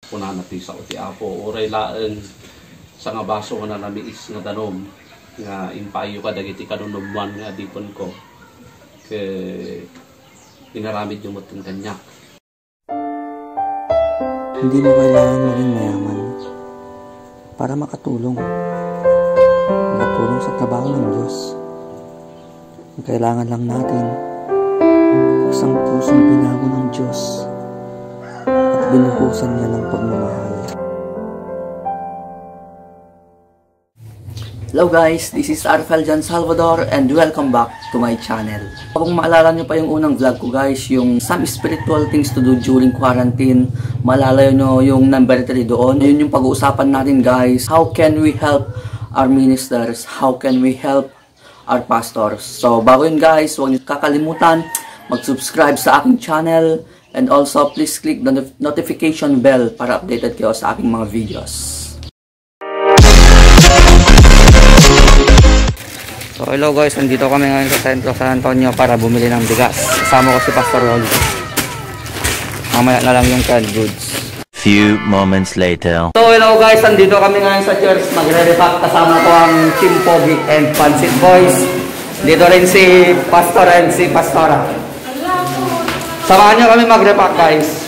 Punan natin sa uti apo. Uray laan sa nga baso nga namiis nga danom. Nga impayo ka dagiti kanunumuan nga dipon ko. Pinaramid yung mutong kanyak. Hindi mo kailangan maging mayaman para makatulong. Makatulong sa trabaho ng Diyos. Ang kailangan lang natin, isang pusong binago ng Diyos at binuhusan niya ng pagmamahal. Hello guys, this is Arfel Jan Salvador and welcome back to my channel. Kung maalala nyo pa yung unang vlog ko guys, yung some spiritual things to do during quarantine, maalala nyo yung number 3 doon. Yun yung pag-uusapan natin guys, how can we help our ministers, how can we help our pastors. So bago yun guys, huwag nyo kakalimutan mag-subscribe sa aking channel and also please click the notification bell para updated kayo sa aking mga videos. So hello guys, nandito kami ngayon sa sentro San Antonio para bumili ng bigas. Kasama ko si Pastor Rolly. Mamaya na lang yung canned goods. Few moments later. So hello guys, nandito kami ngayon sa church. Magre-repack, kasama ko ang Team Pogi and Pancit Boys. Dito rin si Pastor and si Pastora. Samahan nyo kami mag-repack guys.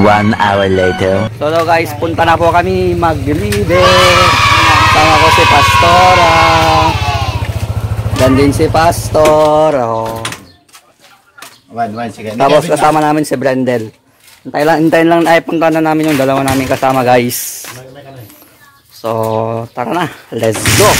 1 hour later. So guys, punta na po kami mag-leader. Sama ko si Pastora. Dan din si Pastor. Oh. Sige. Tapos kasama namin si Brendel. Hintayin lang ay punta na namin yung dalawa namin kasama guys. So tara na, let's go.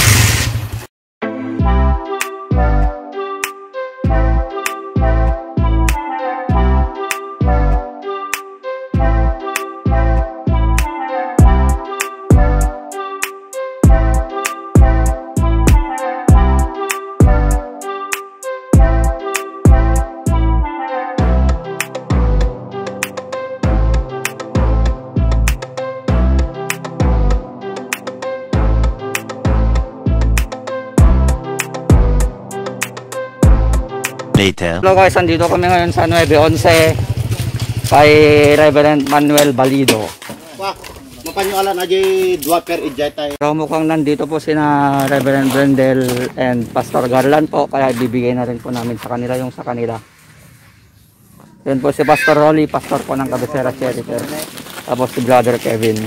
Later. Hello guys, andito kami ngayon sa 911 kay Reverend Manuel Balido. Wah, mapanyualan aja dua per ijay. Pero mukhang nandito po sina Reverend Brendel and Pastor Garland po, kaya bibigay na rin po namin sa kanila yung sa kanila. Yun po si Pastor Rolly, pastor po ng Cabecera Charity. Tapos si Brother Kevin.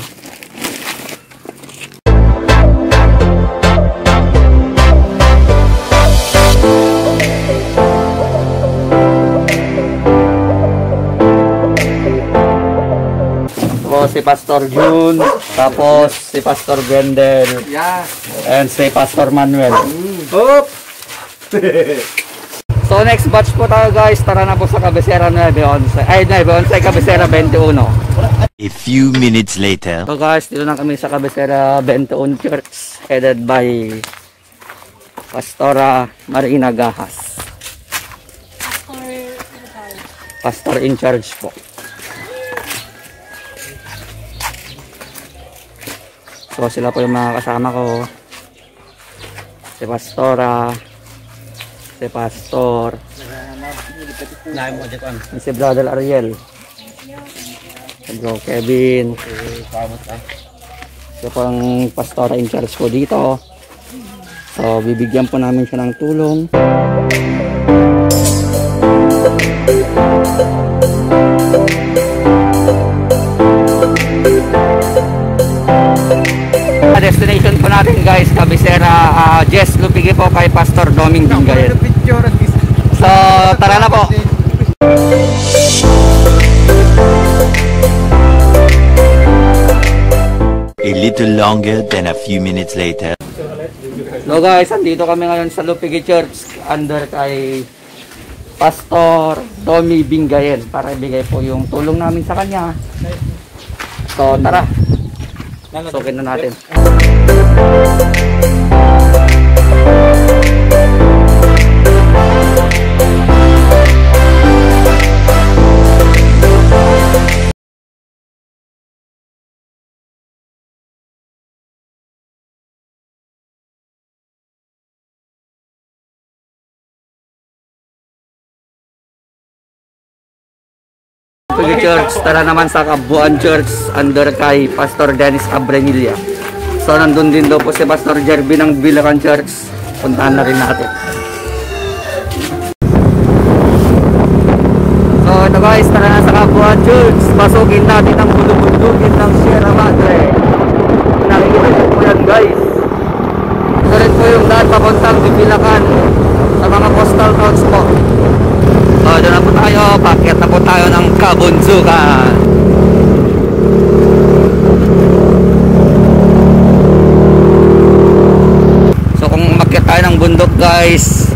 Si Pastor June, tapos si Pastor Brendel, and si Pastor Manuel. So next batch po tayo guys, tara na po sa Cabecera 911. Ay 911, Cabecera 21. A few minutes later. So guys, dito na kami sa Cabecera 21 Church, headed by Pastora Marina Gahas. Pastor in charge po. So sila po yung mga kasama ko. Si Pastora, si Pastor, si Brother Ariel, si Bro Kevin. So po ang Pastora in charge ko dito. So bibigyan po namin siya ng tulong. Destination po natin guys, Cabecera, Jess Lupigi po kay Pastor Doming Bingayen. So tara na po. A little longer than a few minutes later. So guys, andito kami ngayon sa Lupigi Church under kay Pastor Domi Bingayen para ibigay po yung tulong namin sa kanya. So tara, sukin na natin. Lupigi Church, tara naman sa Kabuuan Church under kay Pastor Dennis Abrenilla. So nandun din daw po si Pastor Jerby ng Bilacan Church. Puntahan na rin natin. So ito guys, tara na sa Kabuuan Church. Pasukin natin ang bulubundugin ng Sierra Madre. Nakikita nyo po yan guys. Ito rin po yung daan papuntang Bilacan sa mga coastal towns po. So doon na po tayo, pakyat na po tayo ng Kabunsukan. So kung umakyat tayo ng bundok guys,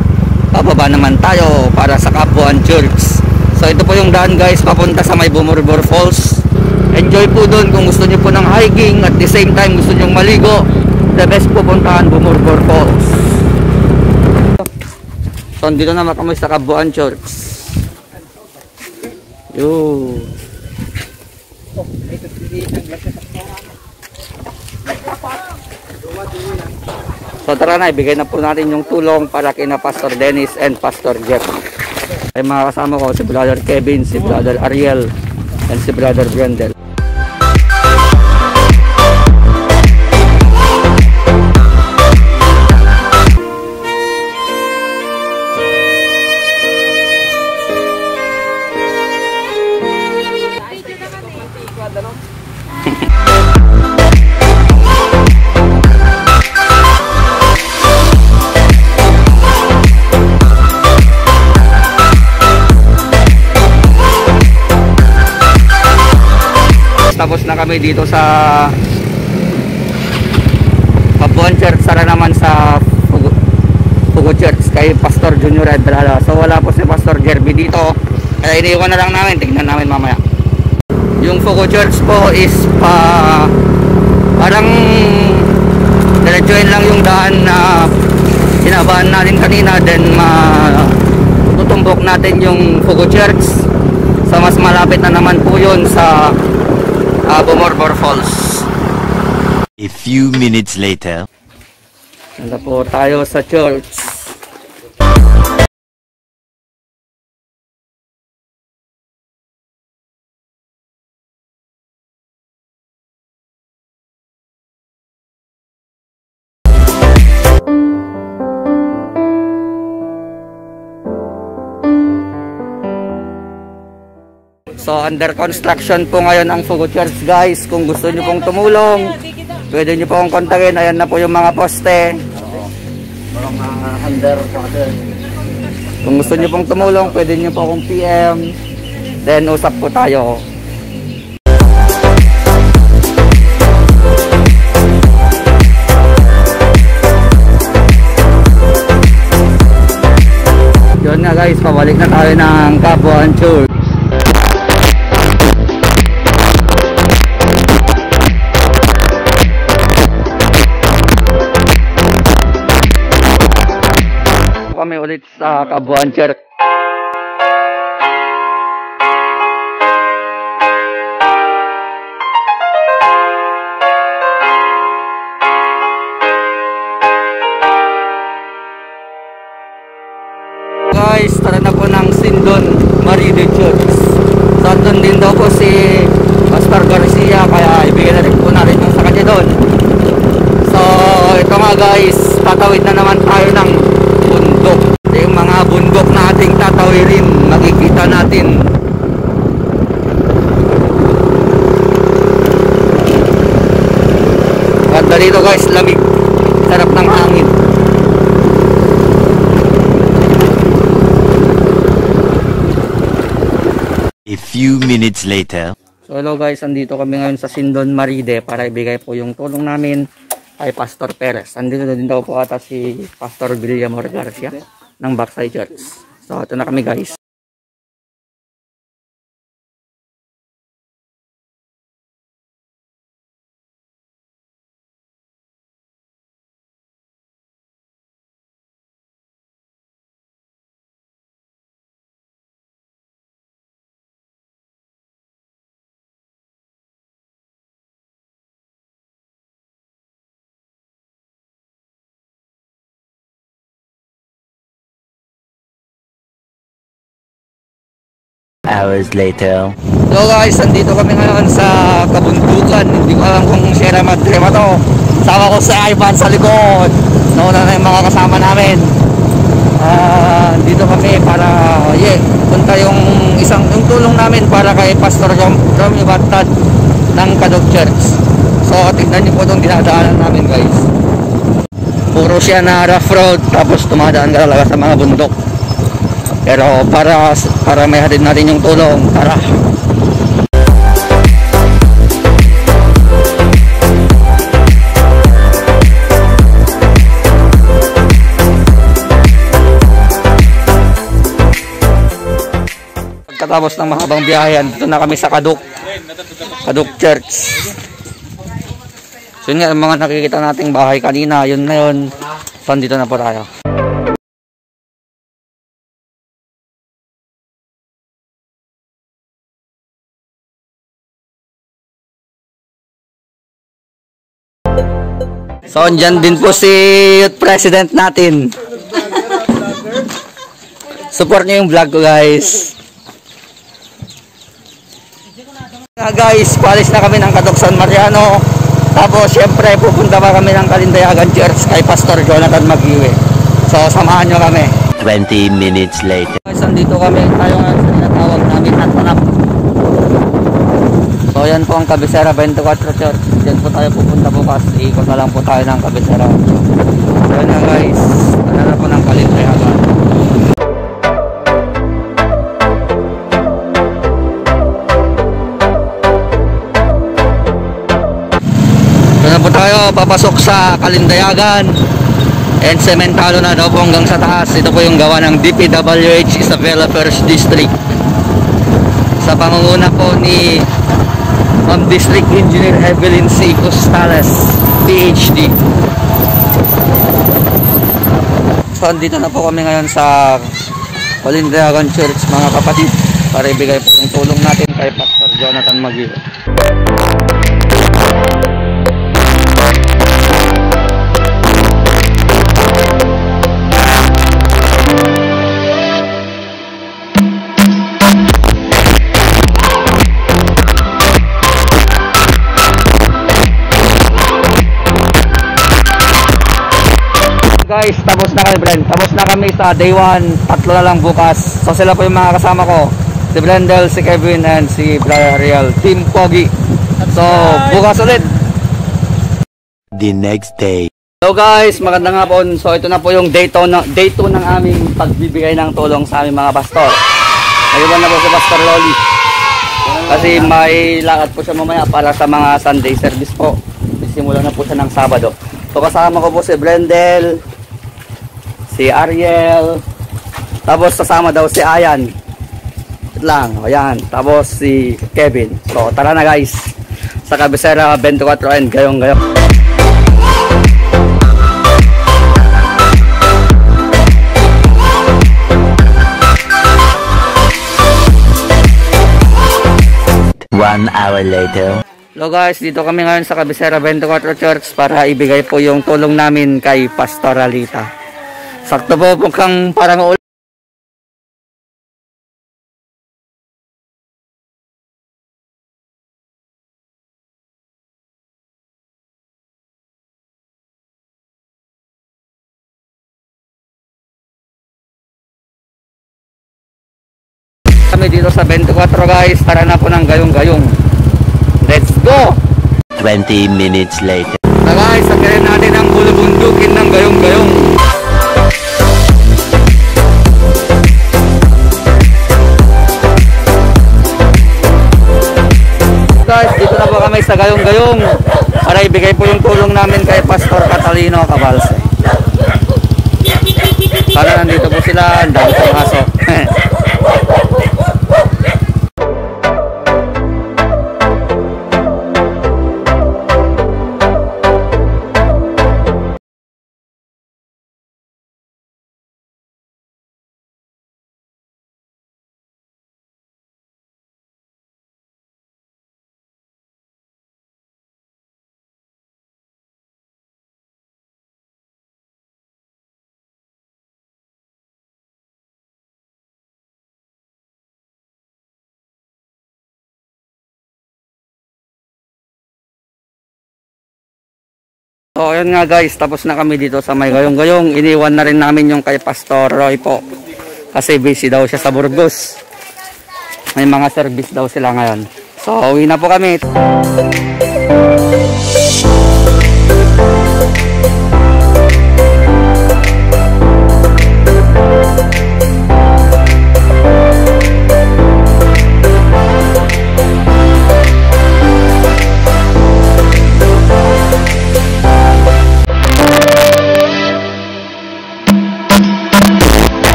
pababa naman tayo para sa Kabuuan Church. So ito po yung daan guys, papunta sa may Bumurbur Falls. Enjoy po doon kung gusto nyo po ng hiking at the same time gusto nyo maligo. The best po puntahan Bumurbur Falls. So dito naman kami sa Kabuuan Church. Yo. So tara na, ibigay na po natin yung tulong para kina Pastor Dennis and Pastor Jeff. Ay mga kasama ko si Brother Kevin, si Brother Ariel, and si Brother Brendel. tapos na kami dito sa Kabuan Church. Sara naman sa Pugo Church kay Pastor Junior Edrala. So wala po si Pastor Jerby dito, kaya iniwan na lang namin, tignan namin mamaya. Yung Pugo Church po is parang diretsuin lang yung daan na sinabaan natin kanina, then tutumbok natin yung Pugo Church. So mas malapit na naman po yun sa Bumormor Falls. A few minutes later. Nandito po tayo sa church. So under construction po ngayon ang Pugo Church, guys. Kung gusto niyo pong tumulong, pwede niyo po akong kontakin. Ayan na po yung mga poste. Kung gusto niyo pong tumulong, pwede niyo po akong PM. Then usap po tayo. Yun nga guys, pabalik na tayo ng Kabuan Church. Kami ulit sa Kabuan Church. Guys, tara na po ng Sindon Maride Church. So doon din daw po si Pastor Garcia, kaya ibigay na rin po natin yung sa kanya doon. So ito nga guys, tatawid na naman tayo ng bundok. Yung mga bundok na ating tatawirin, makikita natin. Ganda dito guys, lamig, sarap ng hangin. A few minutes later. So hello guys, andito kami ngayon sa Sindon Maride para ibigay po yung tulong namin kay Pastor Perez. Andito na din daw po ata si Pastor Villamor Garcia ng Backside Church. So ito na kami guys. Hours later. So guys, andito kami ngayon sa kabundukan. Hindi ko alam kung Sierra Madre ba to. Sama ko sa Ivan sa likod. Nauna na yung mga kasama namin. Dito kami para punta yung tulong namin para kay Pastor Romeo Batad ng Kadog Church. So tignan niyo po itong dinadaanan namin guys. Puro siya na rough road, tapos tumadaan ka talaga sa mga bundok. Pero para may hatid natin yung tulong, tara. Pagkatapos ng mahabang biyahe, dito na kami sa Kadug Church. So yun nga, mga nakikita nating bahay kanina, yun na yun. So dito na po tayo. So, andyan din po si Youth President natin. Support nyo yung vlog ko, guys. Guys, palis na kami ng Kadug San Mariano. Tapos, syempre, pupunta pa kami ng Kalindayagan Church kay Pastor Jonathan Magiwe. So, samahan nyo kami. 20 minutes later. Guys, andito kami. Tayo nga sa tinatawag namin at panap. So, yan po ang Cabecera 24 Church. Diyan po tayo pupunta bukas. Iikot na lang po tayo ng Cabecera. So, yan na guys. Ano na po ng Kalindayagan. tayo papasok sa Kalindayagan and Sementalo na daw po hanggang sa taas. Ito po yung gawa ng DPWH Isabela First District sa pangunguna po ni District Engineer Evelyn C. Costales, PhD. So andito na po kami ngayon sa Kalindayagan Church mga kapatid para ibigay po yung tulong natin kay Pastor Jonathan Magiro. Guys, tapos na kami, Brent. Tapos na kami sa day 1. Tatlo na lang bukas. So sila po yung mga kasama ko. Si Brendel, si Kevin, and si Brother Ariel. Team Pogi. So, bukas ulit. The next day. So guys, magandang hapon. So ito na po yung day 2 ng aming pagbibigay ng tulong sa aming mga pastor. Naiwan na po si Pastor Loli. Kasi may lakad po siya mamaya para sa mga Sunday service po. Simula na po siya ng Sabado. So kasama ko po si Brendel, si Ariel, tapos kasama daw si Ayan. Ito lang, ayan. Tapos si Kevin. So tara na guys, sa Cabecera 24 and gayong-gayong. One hour later. Hello guys, dito kami ngayon sa Cabecera 24 Church para ibigay po yung tulong namin kay Pastor Alita. Sakto po mukhang parang ulan. Kami dito sa 24 guys, tara na po ng gayong-gayong. Let's go! 20 minutes later. Na guys, sakyarin natin ang bulubundukin ng gayong-gayong. Guys, dito na po kami sa gayong-gayong para ibigay po yung tulong namin kay Pastor Catalino Cabalse. Sana nandito po sila, ang dami pong aso. So ayun nga guys, tapos na kami dito sa may gayong-gayong. Iniwan na rin namin yung kay Pastor Roy po. Kasi busy daw siya sa Burgos. May mga service daw sila ngayon. So uwi na po kami.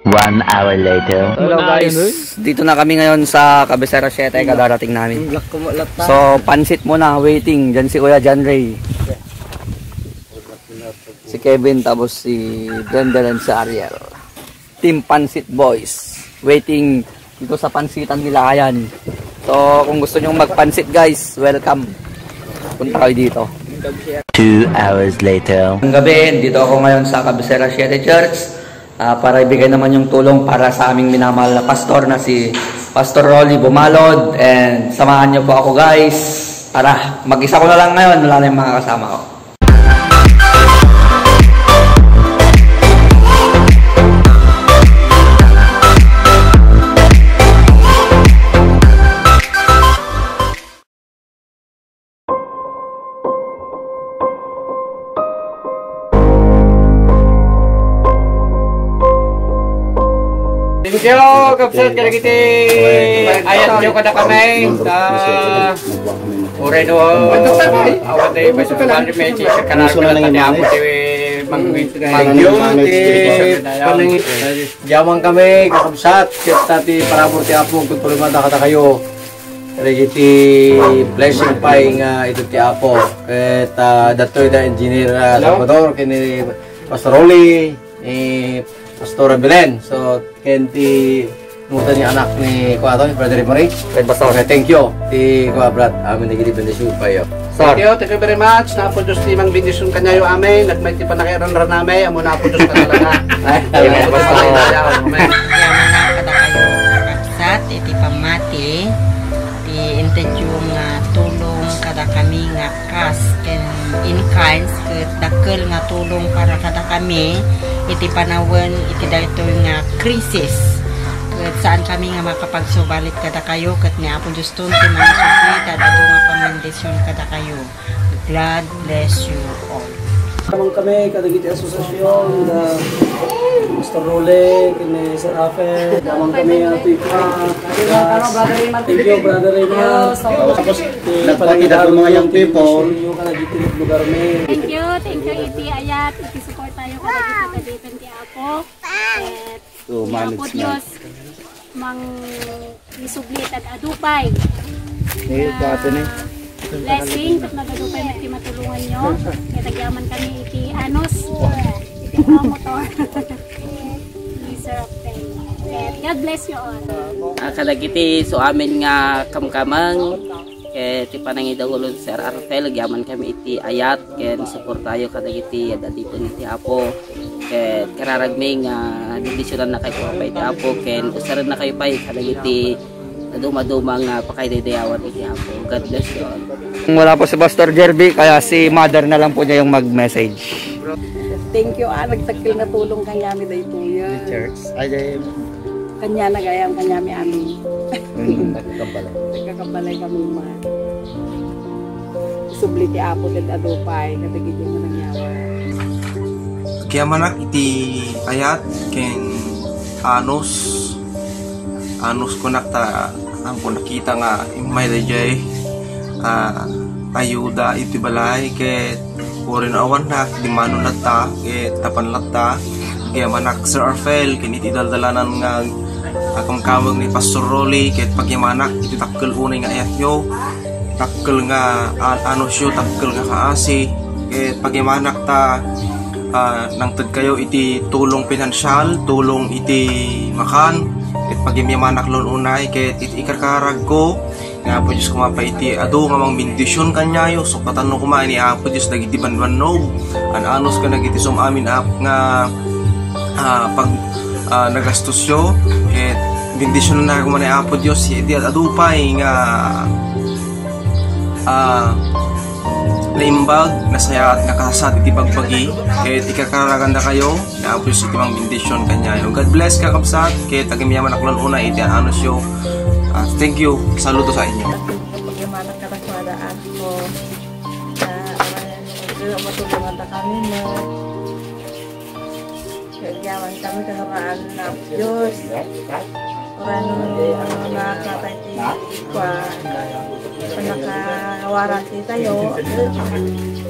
One hour later. Hello guys, dito na kami ngayon sa Cabecera 7 kadarating namin. So pansit muna, waiting. Diyan si Kuya John Ray, si Kevin, tapos si Brendel and si Ariel. Team Pansit Boys, waiting dito sa pansitan nila Ayan. So kung gusto nyo magpansit guys, welcome. Punta kayo dito. 2 hours later. Ang gabi, dito ako ngayon sa Cabecera 7 Church. Para ibigay naman yung tulong para sa aming minamahal na pastor na si Pastor Rolly Bumalod, and samahan niyo po ako guys. Tara, mag-isa ko na lang ngayon, wala na yung mga kasama ko. Thank you, kapsat, kada kita ayat nyo kada kami sa uray no awan tayo ba sa pagkali may kakalaga na ako tayo panangit jaman kami kakapsat kita ti parabor ti apo kung tulimada kata kayo regiti blessing pa nga ito ti apo at datoy da engineer Salvador kini Pastor Rolly Pastora Belen. So, kenti muta ni anak ni Kuya Tony, Brother Marie. Pastor, thank you. Ti Kuya Brad, amin nagili bendisyon pa yo. Thank you very much. Napo Diyos ti mang bendisyon kanyayo amin. Nagmay ti panakiran-ran namin. Amo napo Diyos ka talaga. Ay, basta lang tayo. Amen. Yaman na kada kayo kakasat, iti pamati, ti intensyon nga tulong kada kami nga kas, in kinds, dakkel nga tulong para kada kami, iti panawan, iti dahito nga krisis. Saan kami nga makapagsubalit kada kayo, kat ni Apo Diyos tun, ti mga sublit, at ito nga pamendisyon kada kayo. God bless you all. Kamang kami, kadagiti asosasyon, Mr. Role, kini Sir Afe, kamang kami ang tuipa. Thank you, Brother Raymond. Tapos, nagpakita ko mga young people. Thank you, iti ayat, iti support tayo kadagiti kadipan ti Apo. At Apo Diyos, mang isublit at adupay. Blessing, kat magadupay mat matulungan nyo. Kaya tagyaman kami iti anos, iti mga motor. God bless you all. Kadagiti so amin nga kamkamang ti panangidawulon Sir Arfel gyaman kami iti ayat ken support tayo kadagiti adadipon iti Apo ken kararagming didisyonan na kayo pa iti Apo ken usaran na kayo pa kadagiti dumang pakaydayawan iti Apo. God bless you all. Wala po si Pastor Jerby, kaya si mother na lang po niya yung mag-message. Thank you, nagtakil na tulong kanyami dahito yan. Church. Kanya nagayang kanyami amin. Nagkakabalay kami mga. Subli ti Apo kat adupay, katagid yung nangyawar. Kaya manak iti ayat, ken anos ko nakta ang ko nakita nga may dayay ayuda iti balay ket orin awan na di manon latta ket tapan latta kaya manak Sir Arfel ken iti daldalanan nga kamkamag ni Pastor Rolly ket pagyamanak iti takkel unay nga ayat yo takkel nga anos yo takkel nga kaasi ket pagyamanak ta nangted kayo iti tulong pinansyal tulong iti makan ket pagimyamanak lon unay ket iti ikarkarag ko nga Apo Diyos kumapa iti adu nga mang bendisyon kanyayo so katano kumain ni Apo Diyos dagiti banbannog anos ka nagiti sumamin nga pag nagastos yo ket bendisyon na kumain ni Apo Diyos iti adu pay nga naimbag, nasaya at nakasat iti bagbagi ket ikakaraganda kayo na Apo Diyos iti mang bendisyon kanyayo. God bless ka kapsat ket agimyaman aklon una iti anos yo. Thank you. Saludo sa inyo. Pagyaman ka nagpadaan ko na matulungan na kami no. Kagyaman kami kanaraan na Diyos. Orang nakatay ti kwa panakawaran ti tayo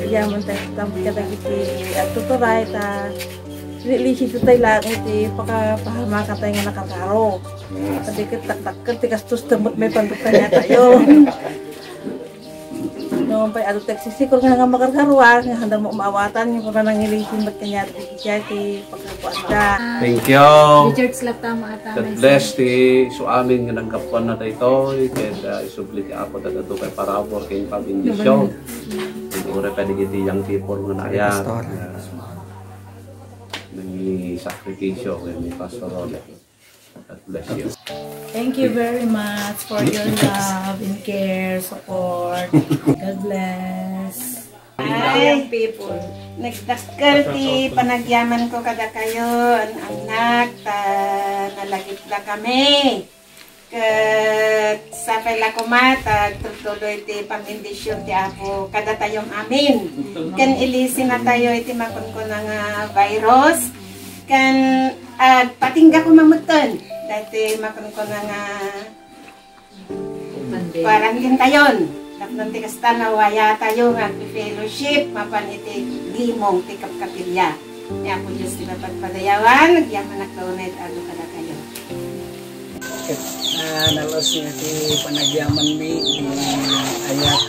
yaman tayo kadagiti at tuturay ta lilisi to tayo lang iti pakapahama ka tayo nga nakataro pati kitak-tak ti kastos tamot may pandukan niya tayo noon pa ado tagsisikol nga makarkaruan nga handa mo umawatan yung kung nangilisin ba't kanya ti pagkakuanda. Thank you. God bless ti so amin nga nangkapuan na dayto ket isubli ti Apo dagito kay parabor kay pabindisyon. Ore pa digiti yang people nga nayat. Nangi sakripisyo kay ni Pastor Rolly. God bless you. Thank you very much for your love and care, support. God bless. Hi, people. Nagdakkel ti panagyaman ko kada kayo, ang anak, nalagit na kami. Sa pala kumatag, tutuloy ti pamindisyon ti Apo, kada tayong amin. Kan ilisin na tayo iti makon ko ng virus. Kan patingga ko mamutan. dati makan ko nga parang din tayon. Tapos tikasta na waya tayo nga fellowship, mapan iti limong tikap kapilya. Kaya po Diyos di mapagpadayawan, nagyaman na kaunay at ano kada kayo. Nalos nga ti panagyaman mi, ayat,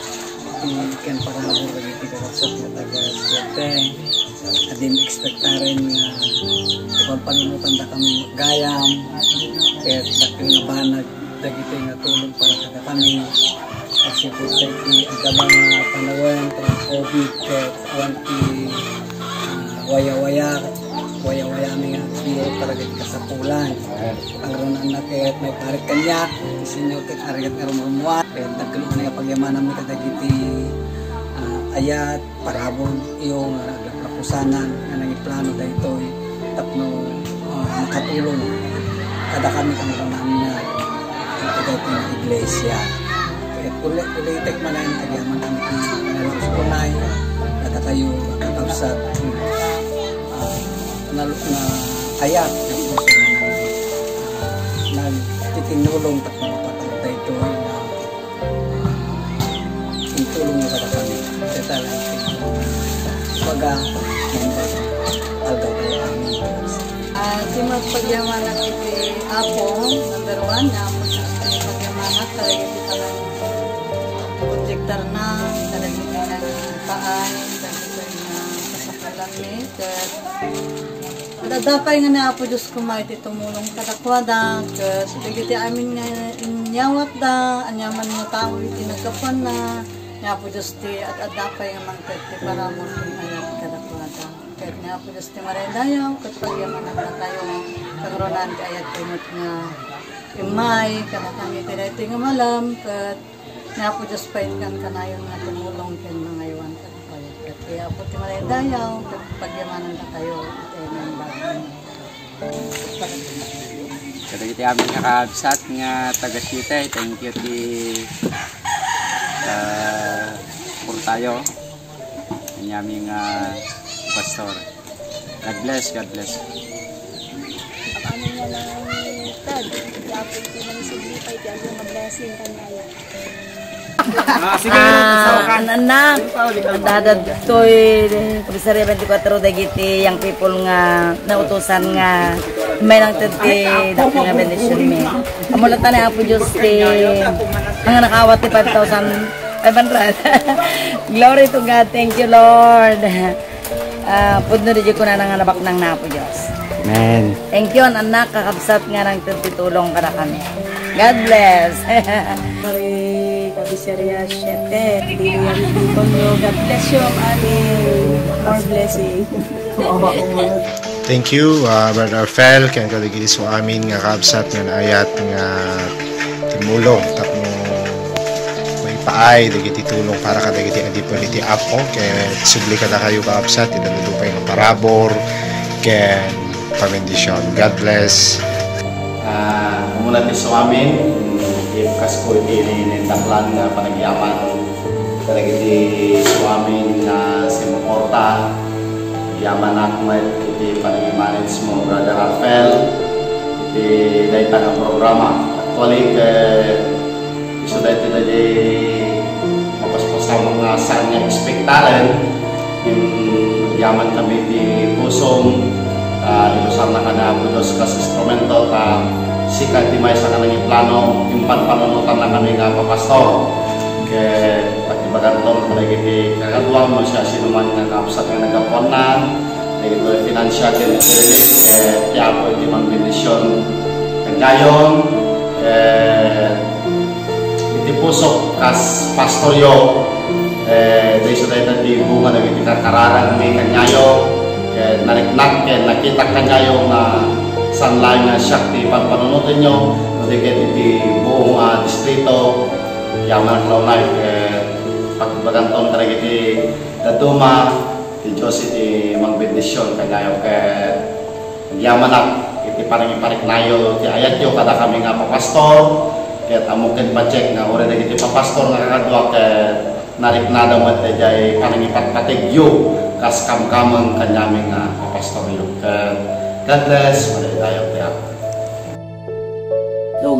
ikan parabor lagi ti karasat na taga-swerte. Adim ekspektaren nga ibang panimutan na kami gayam, kaya takil nga banag, dagito nga tulong para kada kami. At siyempre ti agabang panawan, COVID, kaya awan ti waya-waya mi nga biro para gati kasapulan. Ang ronan na kahit may parit kanya, isinyo kahit arigat nga rumurumuan, kahit nagkalit na nga pagyamanan mi kadagiti ayat, parabon, yung kapusanan na nangiplano da ito, tapno makatulong. Kada kami kang ronan na kadagiti na iglesia. Kahit ulit-ulitek man na yung agyaman kami nalaros kunay, kada kayo kakabsat, na ayat na nagtitinulong at mapatawta ito na itulong nyo kada kami. Kaya talagang baga algaw kayo amin. Si magpagyamanak iti Apo, number 1, na magpagyamanak talaga iti talang projector na, talaga iti ng paan, talaga iti na kasapalan ni, dapay nga na po Diyos kumaiti tumulong kadakwada, kasi bigiti amin nga inyawat da, anyaman nga tao iti nagkapan na, nga po Diyos ti at dapay nga mangkat ti para mo ayat kadakwada. Kahit nga po Diyos ti marendayaw, kat pagyaman na tayo, kagronan ti ayat timot nga imay, kada kami ti nga malam, kat nga po Diyos paitkan kanayon nga tumulong kin mga iwan kadakwada. Kaya po ti marendayaw, kat pagyamanan na tayo, kada iti amin nga kaabsat nga taga-sitay, thank you ti tayo ang aming pastor. God bless, God bless. Ang amin nga lang tad, yapon ko ng sublipay, kaya yung mag-blessing kanaya. Anak, dadad to'y Komisarya 24 dagiti yung people nga nautusan nga may nang tati dati nga benediction mi. Amulatan na po Diyos ti mga nakawat ti 5,500. Glory to God, thank you Lord. Pudno rin ko na nanganabak ng napo Diyos. Amen. Thank you anak, kakabsat nga nang tutulong ka na kami. God bless. Komisarya 7, God bless you, more blessing. Thank you, Brother Fel, kaya kaligili sa amin nga kabsat nga naayat nga timulong tapno may paay dagiti tulong para ka dagiti adipon iti Apo kaya subli ka na kayo kabsat idaludupay ng parabor kaya pamendisyon. God bless. Mula ti sa amin kas ko iti nindaklan nga panagyaman kadagiti sa amin nga simuporta yaman akmat iti panag-manage mo Brother Rafael iti dayta nga programa actually iso dayta dayta mapaspasama nga saan nga ekspektaren yung yaman kami iti pusong ilusar na ka na budos kas instrumento sikat di may sa kanang plano impan panunutan na kami nga papastor kaya pagibagantong kadagiti kagaduang mo siya sinuman nga kaapsat nga nagapon na ito financial and relief kaya po iti mang bendisyon kagayon iti pusok kas pastoryo dahil sa dahil di bunga nagiti kakararang may kanyayo nariknak nakita kanyayo na sanlay nga Shakti pagpanunutin nyo nadigit iti buong distrito yaman Clownay pagbaganton talaga iti daduma iti Diyos iti mangbendisyon kanyayo yaman iti parang ipariknayo iti ayat yo kada kami nga papastor kaya tamukin budget nga uri iti papastor nga kakadwa nariknada mo iti jay parang ipatpatigyo kas kamkamang kanyaming papastor yo God bless. Maraming tayo.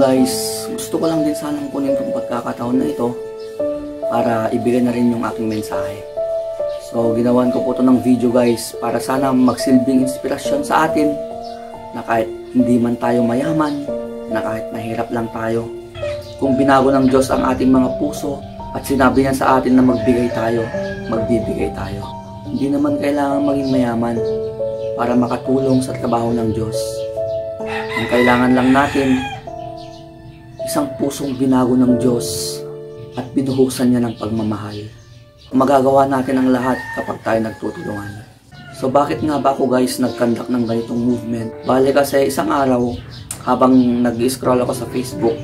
guys, gusto ko lang din sanang kunin itong pagkakataon na ito para ibigay na rin yung aking mensahe. So ginawan ko po ito ng video guys para sana magsilbing inspirasyon sa atin na kahit hindi man tayo mayaman, na kahit mahirap lang tayo, kung binago ng Diyos ang ating mga puso at sinabi niya sa atin na magbigay tayo, magbibigay tayo. Hindi naman kailangan maging mayaman para makatulong sa trabaho ng Diyos. Ang kailangan lang natin, isang pusong binago ng Diyos at binuhusan niya ng pagmamahal. Magagawa natin ang lahat kapag tayo nagtutulungan. So bakit nga ba ako guys nag-conduct ng ganitong movement? Bale kasi isang araw, habang nag-scroll ako sa Facebook,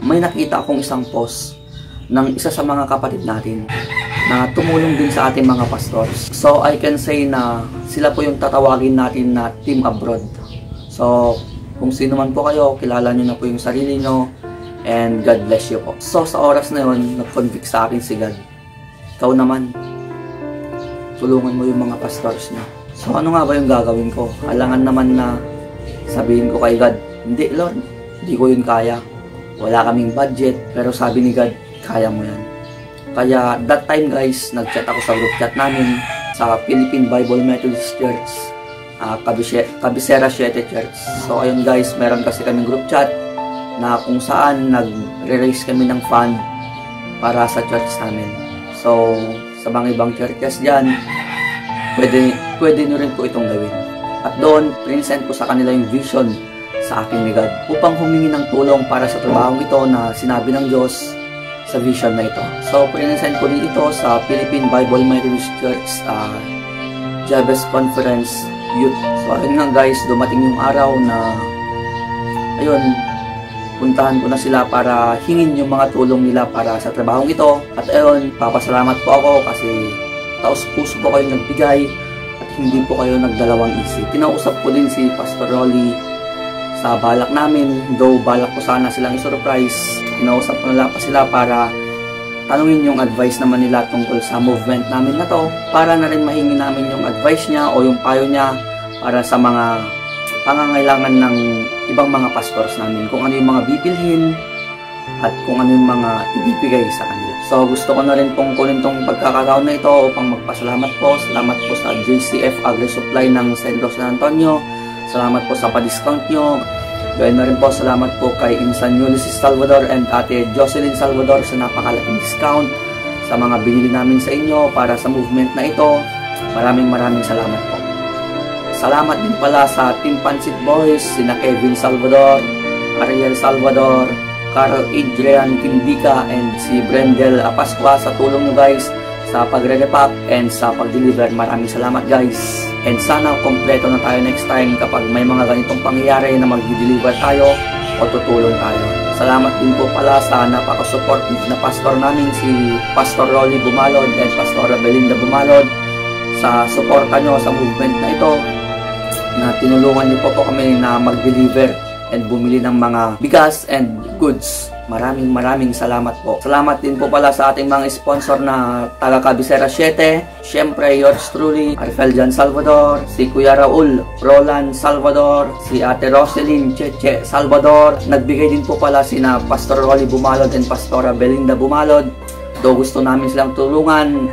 may nakita akong isang post ng isa sa mga kapatid natin na tumulong din sa ating mga pastors. So I can say na sila po yung tatawagin natin na Team Abroad. So kung sino man po kayo, kilala nyo na po yung sarili nyo, and God bless you po. So sa oras na yun, nag-convict sa akin si God. Ikaw naman, tulungan mo yung mga pastors nyo. So ano nga ba yung gagawin ko? Alangan naman na sabihin ko kay God, hindi Lord, hindi ko yun kaya. Wala kaming budget, pero sabi ni God, kaya mo yan. Kaya that time guys, nag-chat ako sa group chat namin sa Philippine Bible Methodist Church, Cabecera 7 Church. So ayun guys, meron kasi kaming group chat na kung saan nagre-raise kami ng fund para sa church namin. So sa mga ibang churches dyan, pwede nyo rin po itong gawin. At doon, present ko sa kanila yung vision sa akin ni God upang humingi ng tulong para sa trabahong ito na sinabi ng Diyos sa vision na ito. So present ko din ito sa Philippine Bible Methodist Church Jabez Conference Youth. So ayun nga guys, dumating yung araw na ayun, puntahan ko na sila para hingin yung mga tulong nila para sa trabahong ito. At ayun, papasalamat po ako kasi taos puso po kayo nagbigay at hindi po kayo nagdalawang isip. Kinausap ko din si Pastor Rolly sa balak namin, though balak ko sana silang i-surprise. Kinausap ko nila pa sila para tanungin yung advice naman nila tungkol sa movement namin na to, para na rin mahingi namin yung advice niya o yung payo niya para sa mga pangangailangan ng ibang mga pastors namin, kung ano yung mga bibilhin at kung ano yung mga ibibigay sa kanila. So gusto ko na rin pong kunin tong pagkakataon na ito upang magpasalamat po. Salamat po sa JCF Agri Supply ng Centro San Antonio. Salamat po sa pa-discount nyo. Gayun na rin po, salamat po kay Insan Ulysses Salvador and Ate Jocelyn Salvador sa napakalaking discount sa mga binili namin sa inyo para sa movement na ito. Maraming salamat po. Salamat din pala sa Team Pansit Boys, sina Kevin Salvador, Ariel Salvador, Carl Adrian Kindica, and si Brendel Apascua sa tulong nyo guys sa pagre-repack and sa pag-deliver. Maraming salamat guys. And sana kompleto na tayo next time kapag may mga ganitong pangyayari na mag-deliver tayo o tutulong tayo. Salamat din po pala sa napaka-supportive na pastor namin, si Pastor Rolly Bumalod and Pastor Belinda Bumalod, sa suporta nyo sa movement na ito, na tinulungan niyo po kami na mag-deliver and bumili ng mga bigas and goods. Maraming salamat po. Salamat din po pala sa ating mga sponsor na taga Cabecera 7. Siyempre, yours truly, Arfeljan Salvador, si Kuya Raul Roland Salvador, si Ate Roselyn Cheche Salvador. Nagbigay din po pala sina Pastor Rolly Bumalod and Pastora Belinda Bumalod. Do gusto namin silang tulungan,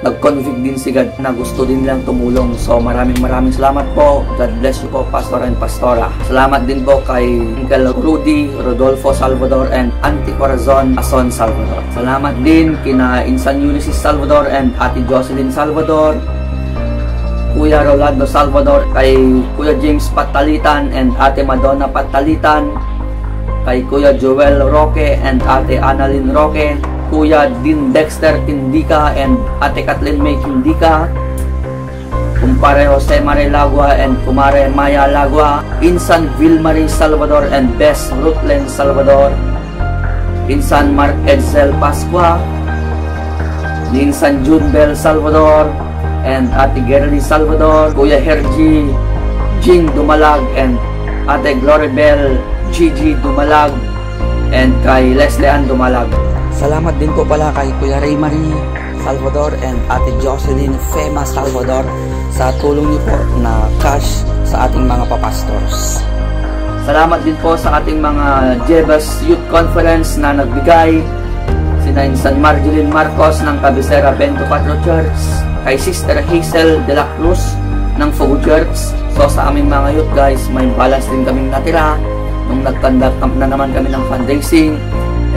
nag-convict din si God na gusto din nilang tumulong. So maraming salamat po. God bless you po, Pastor and Pastora. Salamat din po kay Uncle Rudy Rodolfo Salvador and Auntie Corazon Ason Salvador. Salamat din kina Insan Ulysses Salvador and Ate Jocelyn Salvador, Kuya Rolando Salvador, kay Kuya James Patalitan and Ate Madonna Patalitan, kay Kuya Joel Roque and Ate Annalyn Roque, Kuya Dean Dexter Kindica and Ate Kathleen May Kindica, Kumpare Jose Marie Lagua and Kumare Maya Lagua, Insan Vilmarie Salvador and Bess Rutlen Salvador, Insan Mark Edsel Pascua, Insan Junbel Salvador and Ate Gerly Salvador, Kuya Hergy Jing Dumalag and Ate Gloribel Gigi Dumalag, and kay Leslie Ann Dumalag. Salamat din po pala kay Kuya Ray Marie Salvador and Ate Jocelyn Fema Salvador sa tulong niyo po na cash sa ating mga papastors. Salamat din po sa ating mga Jebas Youth Conference na nagbigay. Sina San Marjorie Marcos ng Cabecera 24 Church, kay Sister Hazel de la Cruz ng Fogo Church. So sa aming mga youth guys, may balance din kaming natira nung nag-conduct na naman kami ng fundraising.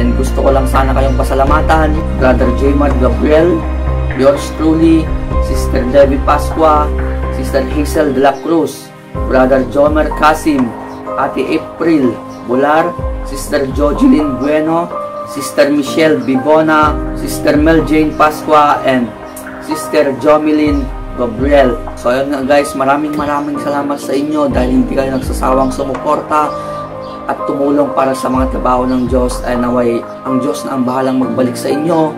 And gusto ko lang sana kayong pasalamatan, Brother J-Mart Gabriel, yours truly, Sister Debbie Pasqua, Sister Hazel de la Cruz, Brother Jomer Kasim, Ate April Bular, Sister Jojeline Bueno, Sister Michelle Bibona, Sister Mel Jane Pasqua, and Sister Jomelyn Gabriel. So ayun nga guys, maraming salamat sa inyo dahil hindi kayo nagsasawang sumuporta at tumulong para sa mga trabaho ng Diyos. Ay naway ang Diyos na ang bahalang magbalik sa inyo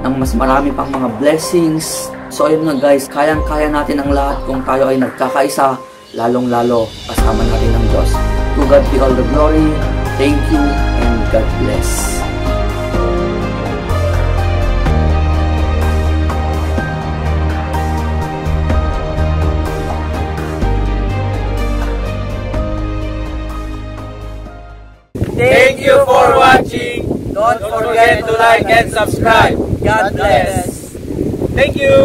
ng mas marami pang mga blessings. So ayun nga guys, kayang-kaya natin ang lahat kung tayo ay nagkakaisa, lalong-lalo kasama natin ang Diyos. To God be all the glory. Thank you and God bless. Thank you for watching. Don't forget to like and subscribe. God bless. Thank you.